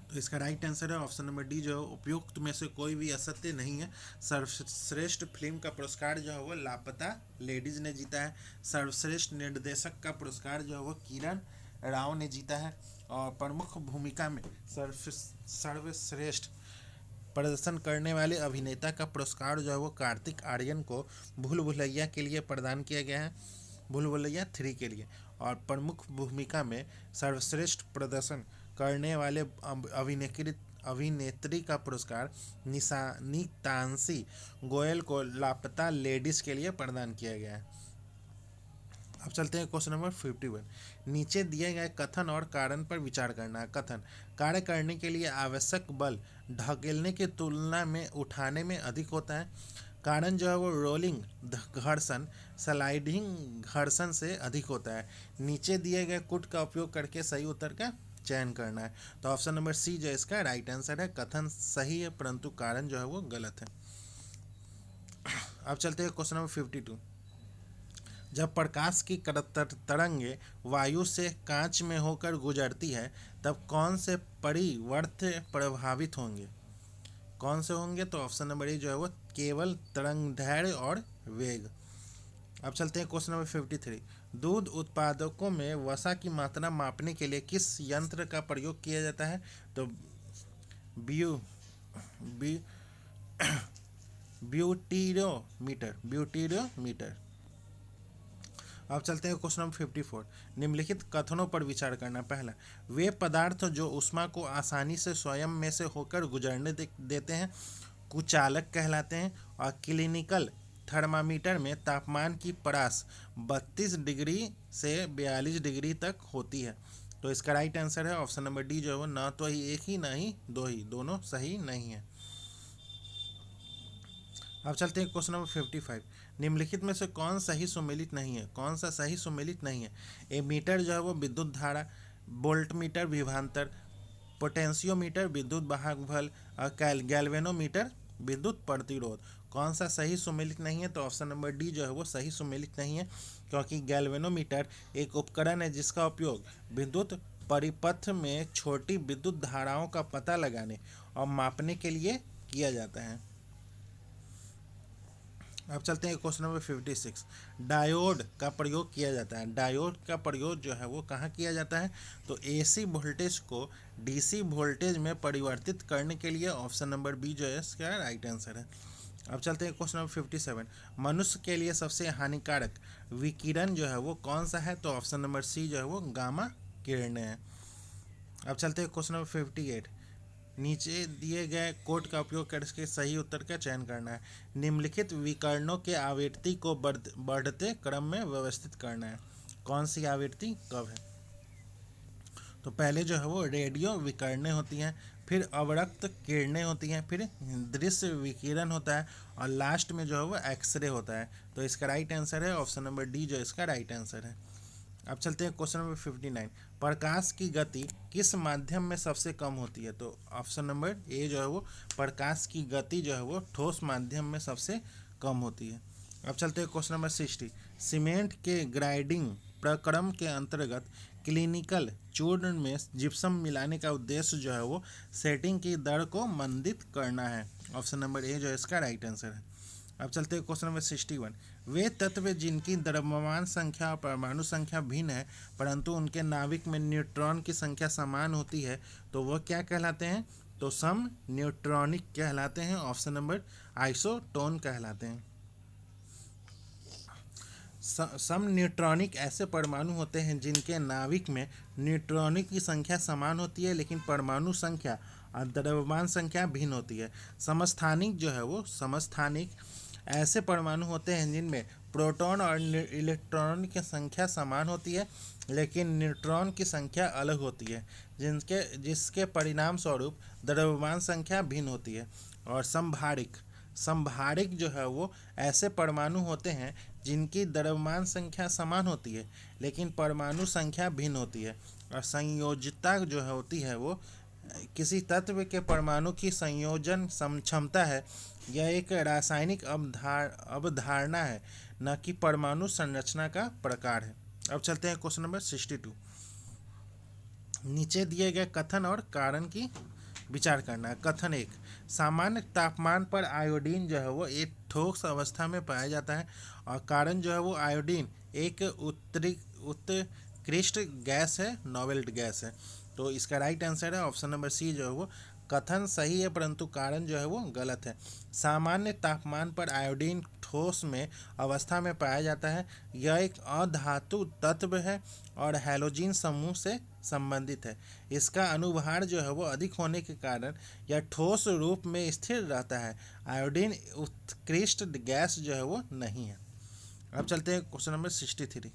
तो इसका राइट आंसर है ऑप्शन नंबर डी जो है उपयुक्त में से कोई भी असत्य नहीं है। सर्वश्रेष्ठ फिल्म का पुरस्कार जो है वो लापता लेडीज ने जीता है। सर्वश्रेष्ठ निर्देशक का पुरस्कार जो है वो किरण राव ने जीता है और प्रमुख भूमिका में सर्वश्रेष्ठ प्रदर्शन करने वाले अभिनेता का पुरस्कार जो है वो कार्तिक आर्यन को भूल भुलैया के लिए प्रदान किया गया है, भूल भुलैया 3 के लिए। और प्रमुख भूमिका में सर्वश्रेष्ठ प्रदर्शन करने वाले अभिनेत्री का पुरस्कार नीतांशी गोयल को लापता लेडीज के लिए प्रदान किया गया है। अब चलते हैं क्वेश्चन नंबर 51। नीचे दिए गए कथन और कारण पर विचार करना है। कथन: कार्य करने के लिए आवश्यक बल ढकेलने की तुलना में उठाने में अधिक होता है। कारण जो है वो रोलिंग घर्षण स्लाइडिंग घर्षण से अधिक होता है। नीचे दिए गए कुट का उपयोग करके सही उत्तर का चयन करना है। तो ऑप्शन नंबर सी जो इसका राइट आंसर है। कथन सही है परंतु कारण जो है वो गलत है। अब चलते हैं क्वेश्चन नंबर 52। जब प्रकाश की तरंगे वायु से कांच में होकर गुजरती है तब कौन से परिवर्त प्रभावित होंगे? कौन से होंगे? तो ऑप्शन नंबर ए जो है वो केवल तरंगदैर्घ्य और वेग। अब चलते हैं क्वेश्चन नंबर 53। दूध उत्पादकों में वसा की मात्रा मापने के लिए किस यंत्र का प्रयोग किया जाता है? तो ब्यूटीरोमीटर। अब चलते हैं क्वेश्चन नंबर 54। निम्नलिखित कथनों पर विचार करना। पहला, वे पदार्थ जो ऊष्मा को आसानी से स्वयं में से होकर गुजरने देते हैं कुचालक कहलाते हैं। और क्लिनिकल थर्मामीटर में तापमान की परास 32 डिग्री से 42 डिग्री तक होती है। तो इसका राइट आंसर है ऑप्शन नंबर डी जो है वो ना तो ही एक ही ना ही दो ही, दोनों सही नहीं है। अब चलते हैं क्वेश्चन नंबर 55। निम्नलिखित में से कौन सही सुमेलित नहीं है? कौन सा सही सुमेलित नहीं है? एमीटर जो है वो विद्युत धारा, वोल्टमीटर विभवांतर, पोटेंशियोमीटर विद्युत वाहक बल और गैल्वेनोमीटर विद्युत प्रतिरोध। कौन सा सही सुमेलित नहीं है? तो ऑप्शन नंबर डी जो है वो सही सुमेलित नहीं है, क्योंकि गैल्वेनोमीटर एक उपकरण है जिसका उपयोग विद्युत परिपथ में छोटी विद्युत धाराओं का पता लगाने और मापने के लिए किया जाता है। अब चलते हैं क्वेश्चन नंबर 56। डायोड का प्रयोग किया जाता है। डायोड का प्रयोग जो है वो कहाँ किया जाता है? तो एसी वोल्टेज को डीसी वोल्टेज में परिवर्तित करने के लिए। ऑप्शन नंबर बी जो है इसका राइट आंसर है। अब चलते हैं क्वेश्चन नंबर 57। मनुष्य के लिए सबसे हानिकारक विकिरण जो है वो कौन सा है? तो ऑप्शन नंबर सी जो है वो गामा किरणें हैं। अब चलते हैं क्वेश्चन नंबर 58। नीचे दिए गए कोड का उपयोग करके सही उत्तर का चयन करना है। निम्नलिखित विकर्णों के आवृत्ति को बढ़ते क्रम में व्यवस्थित करना है। कौन सी आवृत्ति कब है? तो पहले जो है वो रेडियो विकिरणें होती हैं, फिर अवरक्त किरणें होती हैं, फिर दृश्य विकिरण होता है और लास्ट में जो है वो एक्सरे होता है। तो इसका राइट आंसर है ऑप्शन नंबर डी जो इसका राइट आंसर है। अब चलते हैं क्वेश्चन नंबर 59। प्रकाश की गति किस माध्यम में सबसे कम होती है? तो ऑप्शन नंबर ए जो है वो प्रकाश की गति जो है वो ठोस माध्यम में सबसे कम होती है। अब चलते हैं क्वेश्चन नंबर 60। सीमेंट के ग्राइंडिंग प्रक्रम के अंतर्गत क्लिनिकल चूर्ण में जिप्सम मिलाने का उद्देश्य जो है वो सेटिंग की दर को मंदित करना है। ऑप्शन नंबर ए जो है इसका राइट आंसर है। अब चलते हैं क्वेश्चन नंबर 61। वे तत्व जिनकी द्रव्यमान संख्या और परमाणु संख्या भिन्न है परंतु उनके नाभिक में न्यूट्रॉन की संख्या समान होती है तो वह क्या कहलाते हैं? तो सम न्यूट्रॉनिक कहलाते हैं। ऑप्शन नंबर आइसोटोन कहलाते हैं। सम न्यूट्रॉनिक ऐसे परमाणु होते हैं जिनके नाभिक में न्यूट्रॉनिक की संख्या समान होती है लेकिन परमाणु संख्या और द्रव्यमान संख्या भिन्न होती है। समस्थानिक जो है वो समस्थानिक ऐसे परमाणु होते हैं जिनमें प्रोटॉन और इलेक्ट्रॉन की संख्या समान होती है लेकिन न्यूट्रॉन की संख्या अलग होती है जिसके परिणाम स्वरूप द्रव्यमान संख्या भिन्न होती है। और संभारिक जो है वो ऐसे परमाणु होते हैं जिनकी द्रव्यमान संख्या समान होती है लेकिन परमाणु संख्या भिन्न होती है। और संयोजिता जो है होती है वो किसी तत्व के परमाणु की संयोजन क्षमता है। यह एक रासायनिक अवधारणा है न कि परमाणु संरचना का प्रकार है। अब चलते हैं क्वेश्चन नंबर 62। नीचे दिए गए कथन और कारण की विचार करना है। कथन 1। सामान्य तापमान पर आयोडीन जो है वो एक ठोस अवस्था में पाया जाता है और कारण जो है वो आयोडीन एक उत्कृष्ट गैस है, नोबेल गैस है। तो इसका राइट आंसर है ऑप्शन नंबर सी जो है वो कथन सही है परंतु कारण जो है वो गलत है। सामान्य तापमान पर आयोडीन ठोस में अवस्था में पाया जाता है। यह एक अधातु तत्व है और हैलोजन समूह से संबंधित है। इसका अनुभार जो है वो अधिक होने के कारण यह ठोस रूप में स्थिर रहता है। आयोडीन उत्कृष्ट गैस जो है वो नहीं है। अब चलते हैं क्वेश्चन नंबर 63।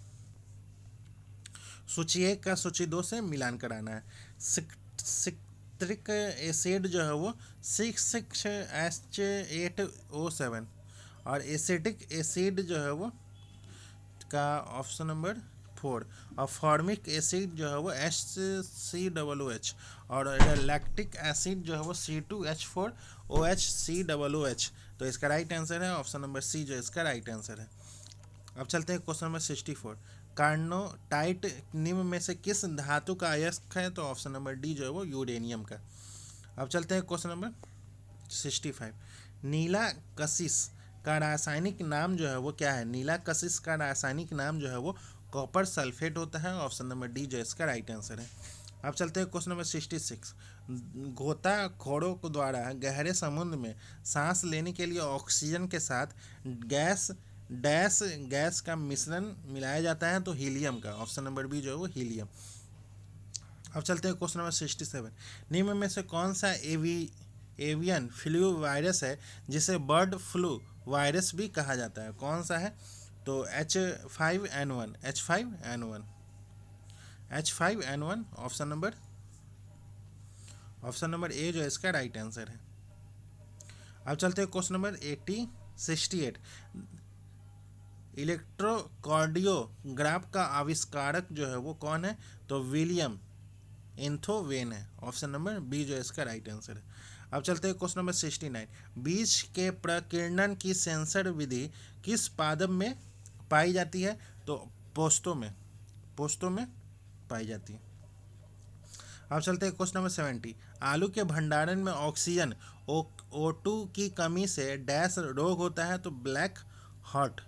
सूची 1 का सूची 2 से मिलान कराना है। सिट्रिक एसिड जो है वो 6,6H8O7 और एसिटिक एसिड जो है वो का ऑप्शन नंबर 4 और फॉर्मिक एसिड जो है वो HCOOH और लैक्टिक एसिड जो है वो C2H4OHCOOH। तो इसका राइट आंसर है ऑप्शन नंबर सी जो इसका राइट आंसर है। अब चलते हैं क्वेश्चन नंबर 64। कार्नोटाइट निम्न में से किस धातु का अयस्क है? तो ऑप्शन नंबर डी जो है वो यूरेनियम का। अब चलते हैं क्वेश्चन नंबर 65। नीला कशिश का रासायनिक नाम जो है वो क्या है? नीला कशिश का रासायनिक नाम जो है वो कॉपर सल्फेट होता है। ऑप्शन नंबर डी जो इसका राइट आंसर है। अब चलते हैं क्वेश्चन नंबर 66। गोताखोरों को द्वारा गहरे समुद्र में सांस लेने के लिए ऑक्सीजन के साथ गैस का मिश्रण मिलाया जाता है तो हीलियम का। ऑप्शन नंबर बी जो है वो हीलियम। अब चलते हैं क्वेश्चन नंबर 67। निम्न में से कौन सा एवियन फ्लू वायरस है जिसे बर्ड फ्लू वायरस भी कहा जाता है? कौन सा है? तो H5N1 ऑप्शन नंबर ए जो है इसका राइट आंसर है। अब चलते हैं क्वेश्चन नंबर 68। इलेक्ट्रोकार्डियोग्राफ का आविष्कारक जो है वो कौन है? तो विलियम एंथोवेन है। ऑप्शन नंबर बी जो है इसका राइट आंसर है। अब चलते हैं क्वेश्चन नंबर 69। बीज के प्रकीर्णन की सेंसर विधि किस पादप में पाई जाती है? तो पोस्तों में पाई जाती है। अब चलते हैं क्वेश्चन नंबर 70। आलू के भंडारण में ऑक्सीजन O2 की कमी से डैश रोग होता है तो black heart.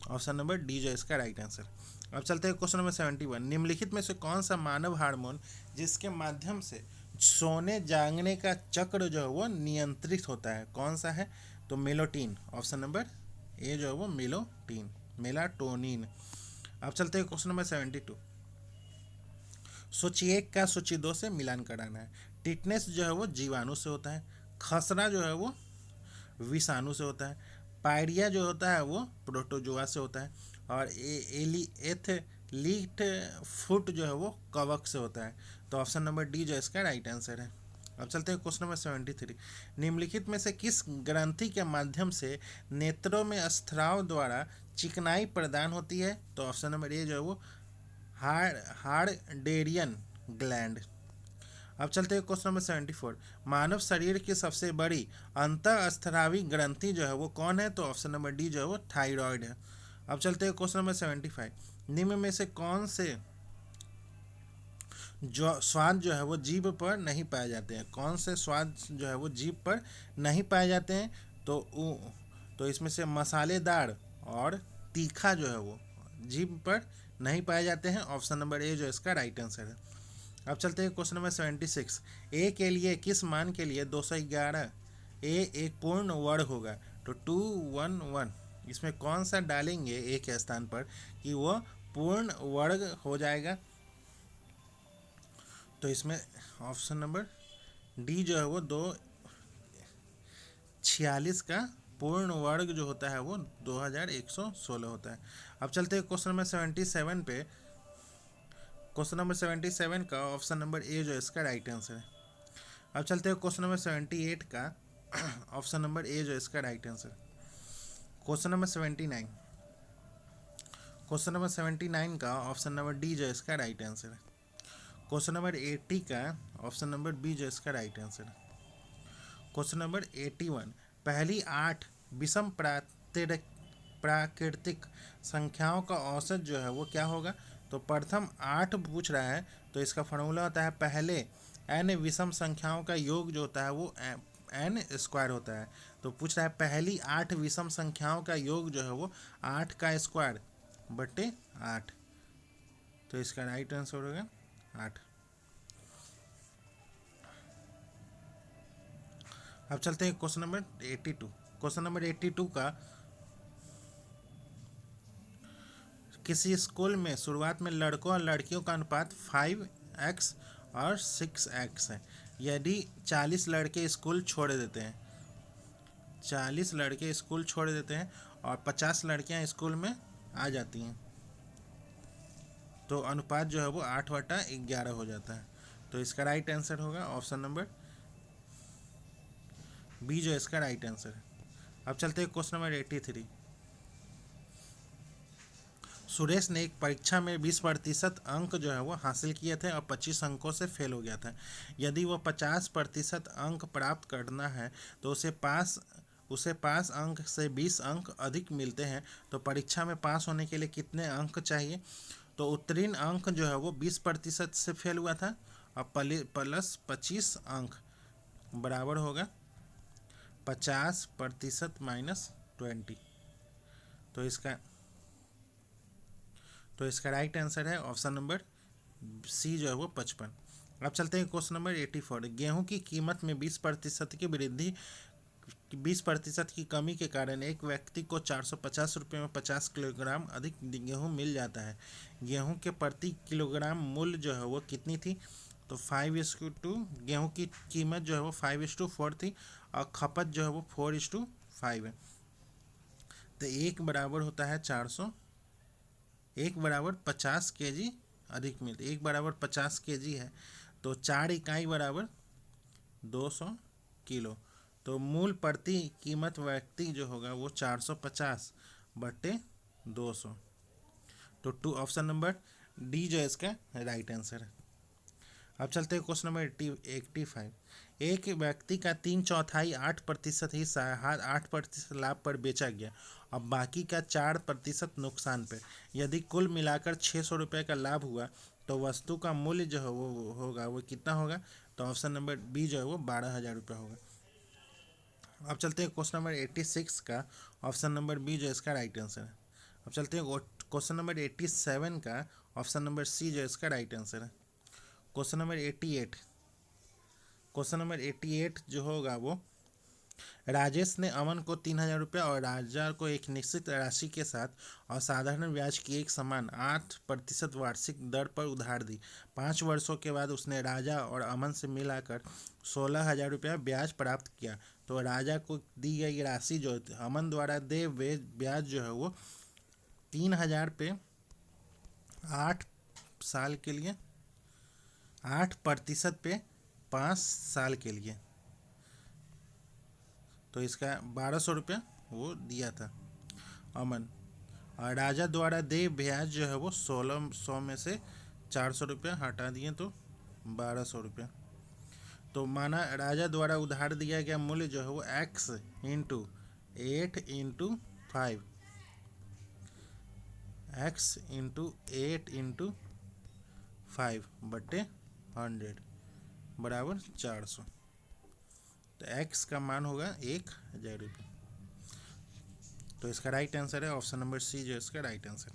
Option number D जो इसका राइट आंसर। अब चलते हैं क्वेश्चन नंबर 71। निम्नलिखित में से कौन सा मानव हार्मोन जिसके माध्यम से सोने जागने का चक्र जो है वो नियंत्रित होता है, कौन सा है? तो मेलाटोनिन। ऑप्शन नंबर ए जो है वो मेलाटोनिन। अब चलते हैं क्वेश्चन नंबर 72। सूची 1 का सूची 2 से मिलान कराना है। टिटनेस जो है वो जीवाणु से होता है। खसरा जो है वो विषाणु से होता है। पायरिया जो होता है वो प्रोटोजोआ से होता है और लीट फुट जो है वो कवक से होता है। तो ऑप्शन नंबर डी जो इसका राइट आंसर है। अब चलते हैं क्वेश्चन नंबर 73। निम्नलिखित में से किस ग्रंथि के माध्यम से नेत्रों में स्राव द्वारा चिकनाई प्रदान होती है? तो ऑप्शन नंबर ए जो है वो हार्डेरियन ग्लैंड। अब चलते हैं क्वेश्चन नंबर 74। मानव शरीर की सबसे बड़ी अंतःस्रावी ग्रंथि जो है वो कौन है? तो ऑप्शन नंबर डी जो है वो थायराइड है। अब चलते हैं क्वेश्चन नंबर 75। निम्न में से कौन से जो स्वाद जो है वो जीभ पर नहीं पाए जाते हैं? कौन से स्वाद जो है वो जीभ पर नहीं पाए जाते हैं? तो इसमें से मसालेदार और तीखा जो है वो जीभ पर नहीं पाए जाते हैं। ऑप्शन नंबर ए जो इसका राइट आंसर है। अब चलते हैं क्वेश्चन नंबर 76। ए के लिए किस मान के लिए 211 ए एक पूर्ण वर्ग होगा? तो 211 इसमें कौन सा डालेंगे ए के स्थान पर कि वो पूर्ण वर्ग हो जाएगा? तो इसमें ऑप्शन नंबर डी जो है वो 246 का पूर्ण वर्ग जो होता है वो 2116 होता है। अब चलते हैं क्वेश्चन नंबर 77 पे। क्वेश्चन नंबर 77 का ऑप्शन नंबर ए जो इसका राइट आंसर है। अब चलते हैं क्वेश्चन नंबर 78 का ऑप्शन नंबर ए जो इसका right answer. Question number 79। Question number 79 का ऑप्शन नंबर डी जो इसका राइट आंसर है। क्वेश्चन नंबर 80 का ऑप्शन नंबर बी जो इसका राइट आंसर है। Question number 81। पहली 8 विषम प्राकृतिक संख्याओं का औसत जो है वो क्या होगा? तो प्रथम 8 पूछ रहा है, तो इसका फॉर्मूला होता है पहले n विषम संख्याओं का योग जो होता है वो n स्क्वायर होता है। तो पूछ रहा है पहली 8 विषम संख्याओं का योग जो है वो 8 का स्क्वायर बटे 8। तो इसका राइट आंसर होगा 8। अब चलते हैं क्वेश्चन नंबर 82। क्वेश्चन नंबर 82 का किसी स्कूल में शुरुआत में लड़कों और लड़कियों का अनुपात 5x और 6x है। यदि 40 लड़के स्कूल छोड़ देते हैं 40 लड़के स्कूल छोड़ देते हैं और 50 लड़कियां स्कूल में आ जाती हैं, तो अनुपात जो है वो 8/11 हो जाता है। तो इसका राइट आंसर होगा ऑप्शन नंबर बी जो इसका राइट आंसर है। अब चलते हैं क्वेश्चन नंबर 83। सुरेश ने एक परीक्षा में 20% अंक जो है वो हासिल किए थे और 25 अंकों से फेल हो गया था। यदि वो 50% अंक प्राप्त करना है तो उसे पास अंक से 20 अंक अधिक मिलते हैं, तो परीक्षा में पास होने के लिए कितने अंक चाहिए? तो उत्तीर्ण अंक जो है वो 20% से फेल हुआ था और प्लस 25 अंक बराबर होगा 50% माइनस 20। तो इसका राइट आंसर है ऑप्शन नंबर सी जो है वो 55। अब चलते हैं क्वेश्चन नंबर 84। गेहूं की कीमत में 20% की वृद्धि 20% की कमी के कारण एक व्यक्ति को 450 रुपये में 50 किलोग्राम अधिक गेहूं मिल जाता है। गेहूं के प्रति किलोग्राम मूल्य जो है वो कितनी थी? तो 5:2। गेहूं की कीमत जो है वो 5:4 थी और खपत जो है वो 4:5 है। तो एक बराबर होता है 400। एक बराबर 50 kg अधिक मिलती, एक बराबर 50 kg है तो 4 इकाई बराबर 200 किलो। तो मूल प्रति कीमत व्यक्ति जो होगा वो 450/200। तो टू ऑप्शन नंबर डी जो है इसका राइट आंसर है। अब चलते हैं क्वेश्चन नंबर 85। एक व्यक्ति का 3/4 8% हिस्सा 8% लाभ पर बेचा गया और बाकी का 4% नुकसान पर। यदि कुल मिलाकर 600 रुपये का लाभ हुआ तो वस्तु का मूल्य जो है वो कितना होगा? तो ऑप्शन नंबर बी जो है वो 12,000 रुपये होगा। अब चलते हैं क्वेश्चन नंबर 86 का ऑप्शन नंबर बी जो इसका राइट आंसर है। अब चलते हैं क्वेश्चन नंबर 87 का ऑप्शन नंबर सी जो इसका राइट आंसर है। Question number 88। क्वेश्चन नंबर 88 जो होगा वो राजेश ने अमन को 3,000 रुपये और राजा को एक निश्चित राशि के साथ और साधारण ब्याज की एक समान 8% वार्षिक दर पर उधार दी। 5 वर्षों के बाद उसने राजा और अमन से मिलाकर 16,000 रुपया ब्याज प्राप्त किया। तो राजा को दी गई राशि जो अमन द्वारा दे वे ब्याज जो है वो 3,000 पे 8 साल के लिए, 8% पे 5 साल के लिए, तो इसका 1200 रुपया वो दिया था अमन। और राजा द्वारा देय ब्याज जो है वो 1600 में से 400 रुपया हटा दिए तो 1200 रुपया। तो माना राजा द्वारा उधार दिया गया मूल्य जो है वो x into 8 into 5, x into 8 into 5/100 बराबर 400। तो x का मान होगा 1000 रुपये। तो इसका राइट आंसर है ऑप्शन नंबर सी जो इसका राइट आंसर।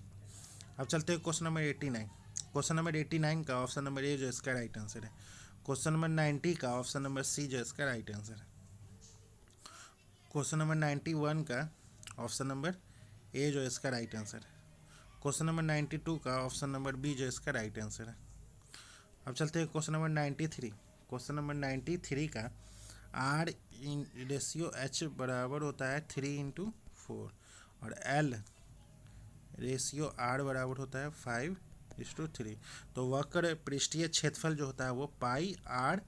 अब चलते हैं क्वेश्चन नंबर 89। क्वेश्चन नंबर 89 का ऑप्शन नंबर ए जो इसका राइट आंसर है। क्वेश्चन नंबर 90 का ऑप्शन नंबर सी जो इसका राइट आंसर है। क्वेश्चन नंबर 91 का ऑप्शन नंबर ए जो इसका राइट आंसर है। क्वेश्चन नंबर 92 का ऑप्शन नंबर बी जो इसका राइट आंसर है। अब चलते हैं क्वेश्चन नंबर 93। क्वेश्चन नंबर 93 का आर इन रेशियो एच बराबर होता है 3/4 और एल रेशियो आर बराबर होता है 5:3। तो वक्र पृष्ठीय क्षेत्रफल जो होता है वो पाई आर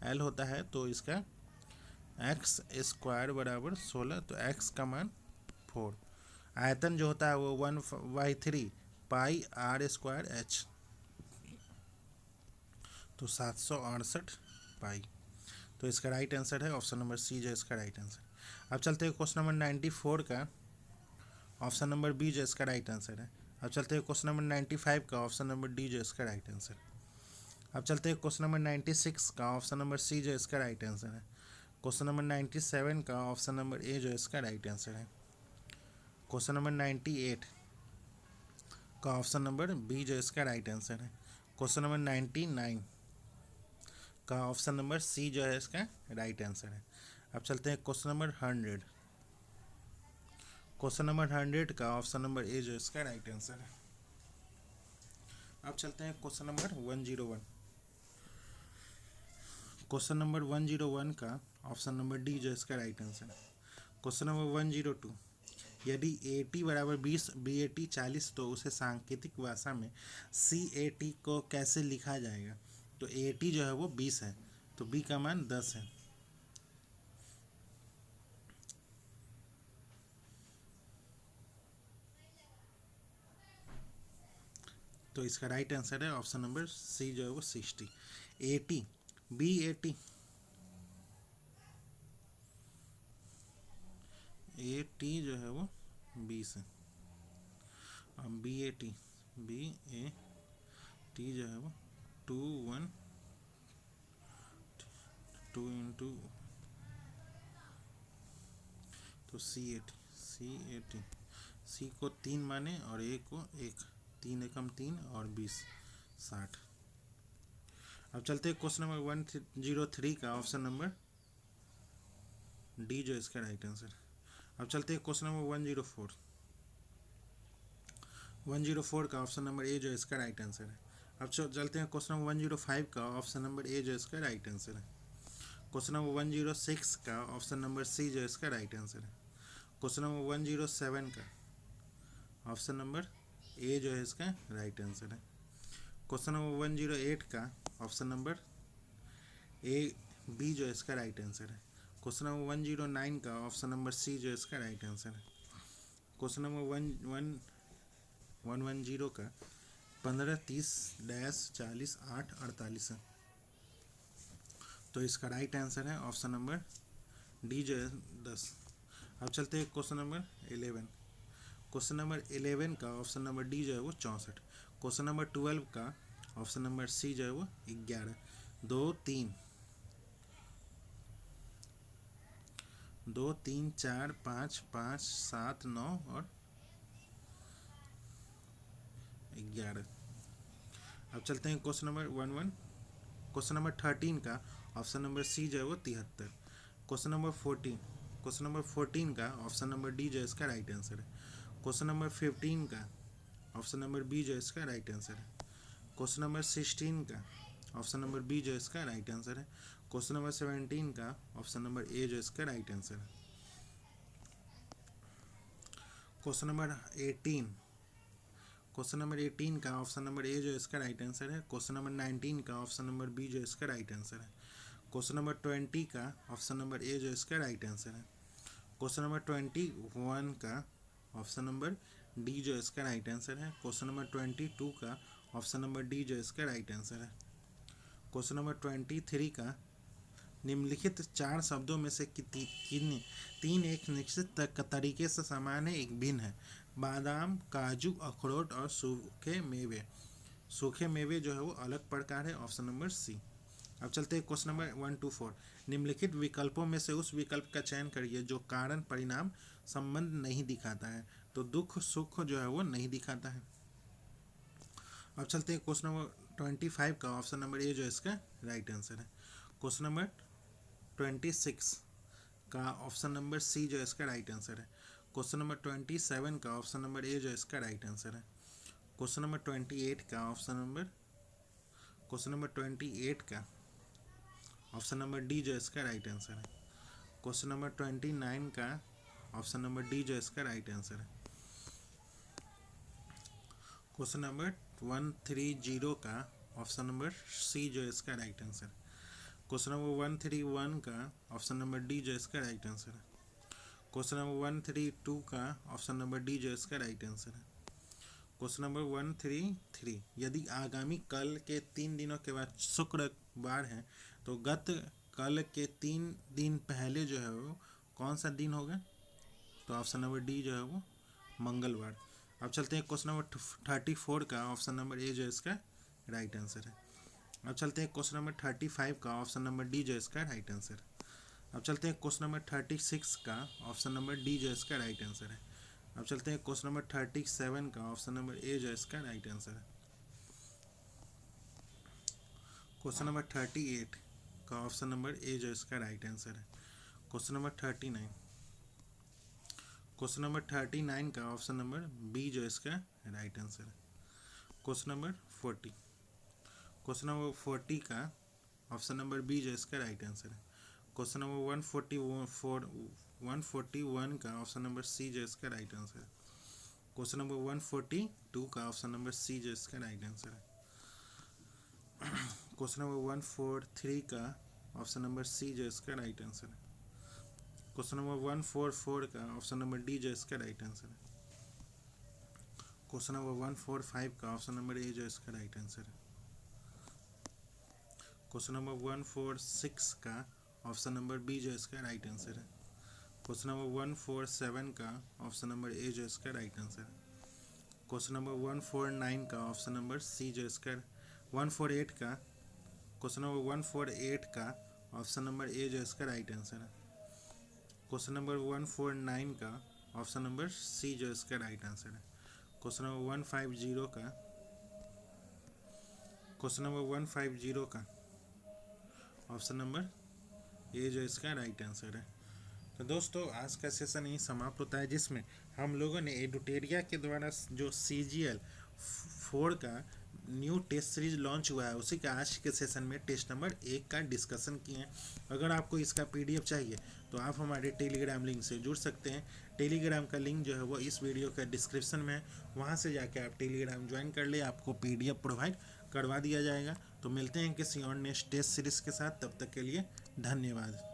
एल होता है। तो इसका एक्स स्क्वायर बराबर 16, तो एक्स का मान 4। आयतन जो होता है वो 1/3 पाई आर स्क्वायर एच, तो 768 पाई। तो इसका राइट आंसर है ऑप्शन नंबर सी जो इसका राइट आंसर। अब चलते हैं क्वेश्चन नंबर 94 का ऑप्शन नंबर बी जो इसका राइट आंसर है। अब चलते हैं क्वेश्चन नंबर 95 का ऑप्शन नंबर डी जो इसका राइट आंसर। अब चलते हैं क्वेश्चन नंबर 96 का ऑप्शन नंबर सी जो इसका राइट आंसर है। क्वेश्चन नंबर 97 का ऑप्शन नंबर ए जो इसका राइट आंसर है। क्वेश्चन नंबर 98 का ऑप्शन नंबर बी जो इसका राइट आंसर है। क्वेश्चन नंबर 99 का ऑप्शन नंबर सी जो है इसका राइट आंसर है। अब चलते हैं क्वेश्चन नंबर 100। क्वेश्चन नंबर 100 का ऑप्शन नंबर ए जो इसका राइट आंसर है। अब चलते हैं क्वेश्चन नंबर 101। क्वेश्चन नंबर 101 का ऑप्शन नंबर डी जो इसका राइट आंसर है। क्वेश्चन नंबर 102, यदि AT बराबर 20 BAT 40 तो उसे सांकेतिक भाषा में CAT को कैसे लिखा जाएगा। तो AT जो है वो 20 है, तो B का मान 10 है। तो इसका राइट आंसर है ऑप्शन नंबर सी जो है वो 60। AT BAT AT जो है वो 20 है और BAT जो है वो 2 इंटू, तो CAT C को 3 माने और A को 1, 3 एकम 3 और 20 60। अब चलते हैं क्वेश्चन नंबर 103 का ऑप्शन नंबर डी जो इसका राइट आंसर। अब चलते हैं क्वेश्चन नंबर 104 का ऑप्शन नंबर ए जो इसका राइट आंसर है। अब चलते हैं क्वेश्चन नंबर 105 का ऑप्शन नंबर ए जो इसका राइट आंसर है। क्वेश्चन नंबर 106 का ऑप्शन नंबर सी जो इसका राइट आंसर है। क्वेश्चन नंबर 107 का ऑप्शन नंबर ए जो है इसका राइट आंसर है। क्वेश्चन नंबर 108 का ऑप्शन नंबर ए बी जो इसका राइट आंसर है। क्वेश्चन नंबर 109 का ऑप्शन नंबर सी जो इसका राइट आंसर है। क्वेश्चन नंबर 110 का 15 30 40 8 48 है। तो इसका राइट आंसर है ऑप्शन नंबर डी जो है 10। अब चलते हैं क्वेश्चन नंबर 11। क्वेश्चन नंबर 11 का ऑप्शन नंबर डी जो है वो 64। क्वेश्चन नंबर 12 का ऑप्शन नंबर सी जो है वो 11। 2 3 4 5 5 7 9 और 11। अब चलते हैं क्वेश्चन नंबर 11। क्वेश्चन नंबर 13 का ऑप्शन नंबर सी जो है वो 73। क्वेश्चन नंबर 14 का ऑप्शन नंबर डी जो इसका राइट आंसर है। क्वेश्चन नंबर 15 का ऑप्शन नंबर बी जो इसका राइट आंसर है। क्वेश्चन नंबर 16 का ऑप्शन नंबर बी जो इसका राइट आंसर है। क्वेश्चन नंबर 17 का ऑप्शन नंबर ए जो इसका राइट आंसर है। क्वेश्चन नंबर 18 क्वेश्चन नंबर 18 का ऑप्शन नंबर ए जो इसका राइट आंसर है। क्वेश्चन नंबर 19 का ऑप्शन नंबर बी जो इसका राइट आंसर है। क्वेश्चन नंबर 20 का ऑप्शन नंबर ए जो इसका राइट आंसर है। क्वेश्चन नंबर 21 का ऑप्शन नंबर डी जो इसका राइट आंसर है। क्वेश्चन नंबर 22 का ऑप्शन नंबर डी जो इसका राइट आंसर है। क्वेश्चन नंबर 23 का निम्नलिखित 4 शब्दों में से तीन एक निश्चित तरीके से समान है, एक भिन्न है। बादाम, काजू, अखरोट और सूखे मेवे। सूखे मेवे जो है वो अलग प्रकार है, ऑप्शन नंबर सी। अब चलते हैं क्वेश्चन नंबर 1 to 4। निम्नलिखित विकल्पों में से उस विकल्प का चयन करिए जो कारण परिणाम संबंध नहीं दिखाता है। तो दुख सुख जो है वो नहीं दिखाता है। अब चलते हैं क्वेश्चन नंबर 25 का ऑप्शन नंबर ए जो इसका राइट आंसर है। क्वेश्चन नंबर 26 का ऑप्शन नंबर सी जो इसका राइट आंसर है। क्वेश्चन नंबर 27 का ऑप्शन नंबर ए जो इसका राइट आंसर है। क्वेश्चन नंबर 28 का ऑप्शन नंबर डी जो इसका राइट आंसर है। क्वेश्चन नंबर 29 का ऑप्शन नंबर डी जो इसका राइट आंसर है। क्वेश्चन नंबर 130 का ऑप्शन नंबर सी जो इसका राइट आंसर है। क्वेश्चन नंबर 131 का ऑप्शन नंबर डी जो इसका राइट आंसर है। क्वेश्चन नंबर 132 का ऑप्शन नंबर डी जो इसका राइट आंसर है। क्वेश्चन नंबर 133, यदि आगामी कल के 3 दिनों के बाद शुक्रवार है तो गत कल के 3 दिन पहले जो है वो कौन सा दिन होगा? तो ऑप्शन नंबर डी जो है वो मंगलवार। अब चलते हैं क्वेश्चन नंबर 34 का ऑप्शन नंबर ए जो इसका राइट आंसर है। अब चलते हैं क्वेश्चन नंबर 35 का ऑप्शन नंबर डी जो इसका राइट आंसर है। अब चलते हैं क्वेश्चन नंबर 36 का ऑप्शन नंबर डी जो इसका राइट आंसर है। अब चलते हैं क्वेश्चन नंबर 37 का ऑप्शन नंबर ए जो इसका राइट आंसर है। क्वेश्चन नंबर 38 का ऑप्शन नंबर ए जो इसका राइट आंसर है। क्वेश्चन नंबर 39, क्वेश्चन नंबर 39 का ऑप्शन नंबर बी जो इसका राइट आंसर है। क्वेश्चन नंबर 40, क्वेश्चन नंबर 40 का ऑप्शन नंबर बी जो इसका राइट आंसर है। क्वेश्चन नंबर 141 का ऑप्शन नंबर सी जो इसका राइट आंसर है। क्वेश्चन नंबर 142 का ऑप्शन नंबर सी जो इसका राइट आंसर है। क्वेश्चन नंबर 143 का ऑप्शन नंबर सी जो इसका राइट आंसर है। क्वेश्चन नंबर 144 का ऑप्शन नंबर डी जो इसका राइट आंसर है। क्वेश्चन नंबर 145 का ऑप्शन नंबर ए जो इसका राइट आंसर है। क्वेश्चन नंबर 146 का ऑप्शन नंबर बी जो इसका राइट आंसर है। क्वेश्चन नंबर 147 का ऑप्शन नंबर ए जो इसका राइट आंसर है। क्वेश्चन नंबर 149 का ऑप्शन नंबर सी जो इसका 148 का क्वेश्चन नंबर 148 का ऑप्शन नंबर ए जो इसका राइट आंसर है। क्वेश्चन नंबर 149 का ऑप्शन नंबर सी जो इसका राइट आंसर है। क्वेश्चन नंबर 150 का ऑप्शन नंबर ए जो इसका राइट आंसर है। तो दोस्तों आज का सेशन यही समाप्त होता है, जिसमें हम लोगों ने एडुटेरिया के द्वारा जो CGL 4 का न्यू टेस्ट सीरीज लॉन्च हुआ है उसी का आज के सेशन में टेस्ट नंबर 1 का डिस्कशन किए हैं। अगर आपको इसका PDF चाहिए तो आप हमारे टेलीग्राम लिंक से जुड़ सकते हैं। टेलीग्राम का लिंक जो है वो इस वीडियो का डिस्क्रिप्शन में है, वहाँ से जाके आप टेलीग्राम ज्वाइन कर ले, आपको PDF प्रोवाइड करवा दिया जाएगा। तो मिलते हैं किसी और नेक्स्ट टेस्ट सीरीज़ के साथ, तब तक के लिए धन्यवाद।